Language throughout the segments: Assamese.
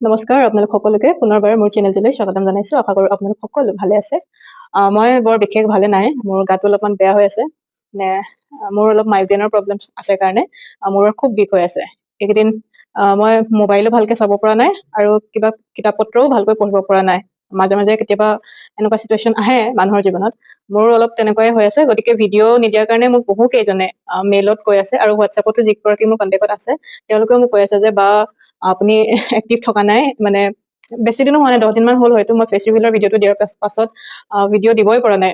নমস্কাৰ আপোনালোক সকলোকে পুনৰবাৰ মোৰ চেনেলটোলৈ স্বাগতম জনাইছো। আশা কৰোঁ আপোনালোক সকলো ভালে আছে। মই বৰ বিশেষ ভালে নাই, মোৰ গাটো অলপমান বেয়া হৈ আছে। মানে মোৰ অলপ মাইগ্ৰেনৰ প্ৰব্লেম আছে কাৰণে মোৰ খুব বিষ হৈ আছে এইকেইদিন। মই মোবাইলো ভালকে চাব পৰা নাই আৰু কিবা কিতাপ পত্ৰও ভালকৈ পঢ়িব পৰা নাই। মাজে মাজে কেতিয়াবা এনেকুৱা চিটুৱেশ্যন আহে মানুহৰ জীৱনত, মোৰো অলপ তেনেকুৱাই হৈ আছে। গতিকে ভিডিঅ' নিদিয়াৰ কাৰণে মোক বহু কেইজনে মেইলত কৈ আছে আৰু হোৱাটছএপতো যিগৰাকী মোৰ কণ্টেক্টত আছে তেওঁলোকেও মোক কৈ আছে যে বা আপুনি এক্টিভ থকা নাই, মানে বেছি দিনো হোৱা নাই, 10 দিনমান হ'ল হয়তো মই ফেষ্টিভেলৰ ভিডিঅ'টো দিয়াৰ পাছত ভিডিঅ' দিবই পৰা নাই।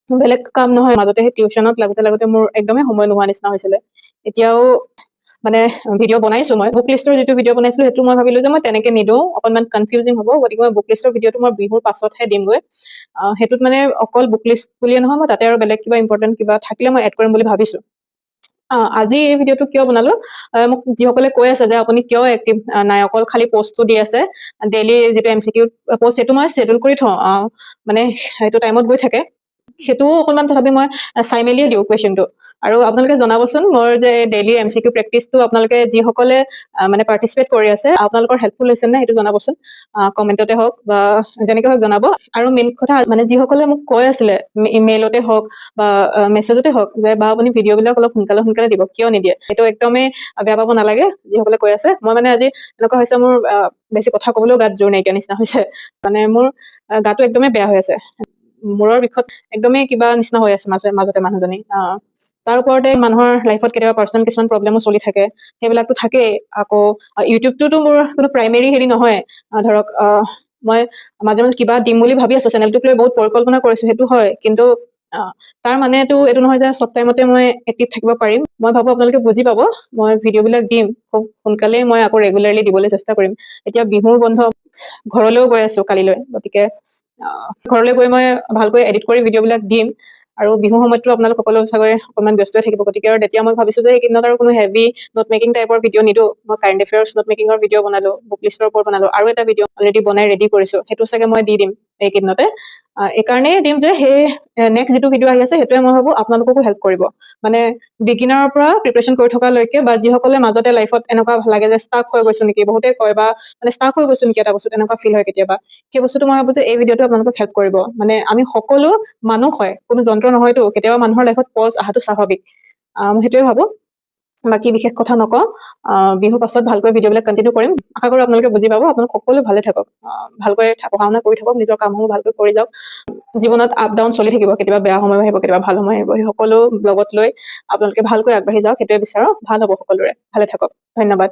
বেলেগ কাম নহয়, মাজতে সেই টিউশ্যনত লাগোতে মোৰ একদমেই সময় নোহোৱা নিচিনা হৈছিলে। এতিয়াও মানে ভিডিঅ' বনাইছো, মই বুক লিষ্টৰ যিটো ভিডিঅ' বনাইছিলো সেইটো মই ভাবিলো যে মই তেনেকে নিদিওঁ, অকণমান কনফিউজিং হ'ব, গতিকে মই বুক লিষ্টৰ ভিডিঅ'টো মই বিহুৰ পাছতহে দিমগৈ। সেইটোত মানে অকল বুক লিষ্ট বুলিয়ে নহয়, মই তাতে আৰু বেলেগ কিবা ইম্পৰ্টেণ্ট কিবা থাকিলে মই এড কৰিম বুলি ভাবিছো। আজি এই ভিডিঅ'টো কিয় বনালো, মোক যিসকলে কৈ আছে যে আপুনি কিয় এক্টিভ নাই, অকল খালি পষ্টটো দি আছে, ডেইলি যিটো MCQ পষ্ট সেইটো মই শ্বেডিউল কৰি থওঁ, মানে সেইটো টাইমত গৈ থাকে, সেইটোও অকণমান তথাপি মই চাই মেলিয়ে দিওঁ কুৱেশ্যনটো। আৰু আপোনালোকে জনাবচোন মোৰ যে ডেইলি MCQ প্ৰেক্টিচটো আপোনালোকে যিসকলে মানে পাৰ্টিচিপেট কৰি আছে আপোনালোকৰ হেল্পফুল হৈছে নে সেইটো জনাবচোন, কমেণ্টতে হওক বা যেনেকৈ হওক জনাব। আৰু মেইন কথা মানে যিসকলে মোক কৈ আছিলে ইমেইলতে হওক বা মেছেজতে হওক যে বা আপুনি ভিডিঅ'বিলাক অলপ সোনকালে দিব, কিয় নিদিয়ে, সেইটো একদমেই বেয়া পাব নালাগে যিসকলে কৈ আছে। মই মানে আজি এনেকুৱা হৈছে, মোৰ বেছি কথা কবলৈও গাত জোৰ নাইকিয়া নিচিনা হৈছে, মানে মোৰ গাটো একদমেই বেয়া হৈ আছে, মূৰৰ বিষত একদমেই কিবা নিচিনা হৈ আছে মাজতে মানুহজনী। তাৰ ওপৰতে মানুহৰ লাইফত কেতিয়াবা পাৰ্চনেল কিছুমান প্ৰব্লেমো চলি থাকে, সেইবিলাকতো থাকেই। আকৌ ইউটিউবটোতো মোৰ কোনো প্ৰাইমেৰী হেৰি নহয়, ধৰক মই মাজে মাজে কিবা দিম বুলি ভাবি আছো, চেনেলটোক লৈ বহুত পৰিকল্পনা কৰিছো, সেইটো হয়, কিন্তু তাৰ মানেতো এইটো নহয় যে চব টাইমতে মই এক্টিভ থাকিব পাৰিম। মই ভাবো আপোনালোকে বুজি পাব, মই ভিডিঅ'বিলাক দিম খুব সোনকালেই, মই আকৌ ৰেগুলাৰলি দিবলৈ চেষ্টা কৰিম। এতিয়া বিহুৰ বন্ধ, ঘৰলৈও গৈ আছো কালিলৈ, গতিকে ঘৰলৈ গৈ মই ভালকৈ এডিট কৰি ভিডিঅ'বিলাক দিম। আৰু বিহু সময়তো আপোনালোক সকলো চাগৈ অকণমান ব্যস্ত থাকিব, গতিকে আৰু তেতিয়া মই ভাবিছো যে এইকেইদিনত আৰু কোনো হেভি নোট মেকিং টাইপৰ ভিডিঅ' নিদিওঁ। মই কাৰেণ্ট এফেয়াৰ্ছ নোট মেকিঙৰ ভিডিঅ' বনালো, বুক লিষ্টৰ ওপৰত বনালো, আৰু এটা ভিডিঅ' অলৰেডি বনাই ৰেডি কৰিছো, সেইটো চাগে মই দি দিম এইকেইদিনতে। এইকাৰণেই দিম যে সেই নেক্সট যিটো ভিডিঅ' আহি আছে সেইটোৱে মই ভাবো আপোনালোককো হেল্প কৰিব, মানে বিগিনাৰৰ পৰা প্ৰিপাৰেশ্যন কৰি থকালৈকে, বা যিসকলে মাজতে লাইফত এনেকুৱা লাগে যে ষ্টাক হৈ গৈছো নেকি, বহুতে কয়, বা মানে ষ্টাক হৈ গৈছো নেকি এটা বস্তু, তেনেকুৱা ফিল হয় কেতিয়াবা, সেই বস্তুটো মই ভাবো যে এই ভিডিঅ'টো আপোনালোকক হেল্প কৰিব। মানে আমি সকলো মানুহ হয়, কোনো যন্ত্ৰ নহয়তো, কেতিয়াবা মানুহৰ লাইফত পজ অহাটো স্বাভাৱিক, মই সেইটোৱে ভাবো। বাকী বিশেষ কথা নকওঁ, বিহুৰ পাছত ভালকৈ ভিডিঅ'বিলাক কণ্টিনিউ কৰিম। আশা কৰোঁ আপোনালোকে বুজি পাব। আপোনালোক সকলো ভালে থাকক, ভালকৈ পঢ়া শুনা কৰি থাকক, নিজৰ কামসমূহ ভালকৈ কৰি যাওক। জীৱনত আপ ডাউন চলি থাকিব, কেতিয়াবা বেয়া সময় আহিব, কেতিয়াবা ভাল সময় আহিব, সেই সকলো লগত লৈ আপোনালোকে ভালকৈ আগবাঢ়ি যাওক, সেইটোৱে বিচাৰো। ভাল হ'ব সকলোৰে, ভালে থাকক, ধন্যবাদ।